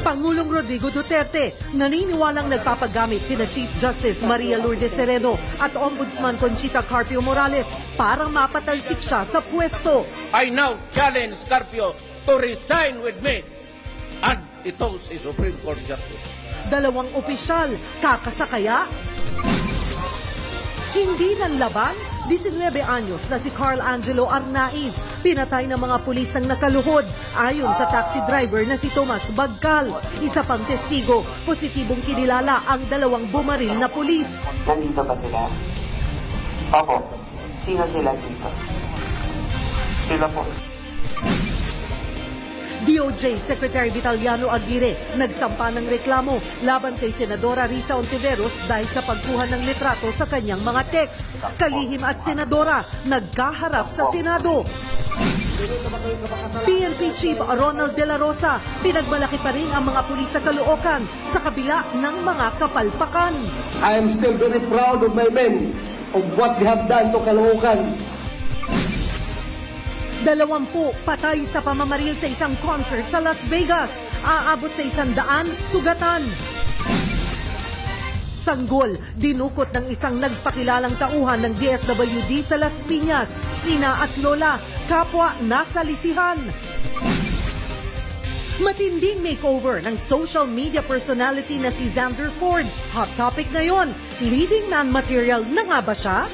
Pangulong Rodrigo Duterte naniniwalang nagpapagamit sina Chief Justice Maria Lourdes Sereno at Ombudsman Conchita Carpio Morales para mapatalsik siya sa pwesto. I now challenge Carpio to resign with me and ito si Supreme Court Justice. Dalawang opisyal, kakasakaya? Hindi ng laban? 19 anyos na si Carl Angelo Arnaiz, pinatay ng mga pulis ng nakaluhod ayon sa taxi driver na si Tomas Bagcal. Isa pang testigo, positibong kinilala ang dalawang bumaril na pulis. Nandito ba sila? Opo. Sino sila dito? Sila po. DOJ Secretary Vitaliano Aguirre nagsampa ng reklamo laban kay Senadora Risa Ontiveros dahil sa pagkuha ng litrato sa kanyang mga text. Kalihim at Senadora nagkaharap sa Senado. PNP Chief Ronald De La Rosa, pinagmalaki pa rin ang mga pulis sa Caloocan sa kabila ng mga kapalpakan. I am still very proud of my men, of what they have done to Caloocan. 20 patay sa pamamaril sa isang concert sa Las Vegas. Aabot sa 100 sugatan. Sanggol, dinukot ng isang nagpakilalang tauhan ng DSWD sa Las Piñas. Ina at lola, kapwa nasa lisihan. Matinding makeover ng social media personality na si Xander Ford. Hot topic ngayon, leading man material na nga ba siya?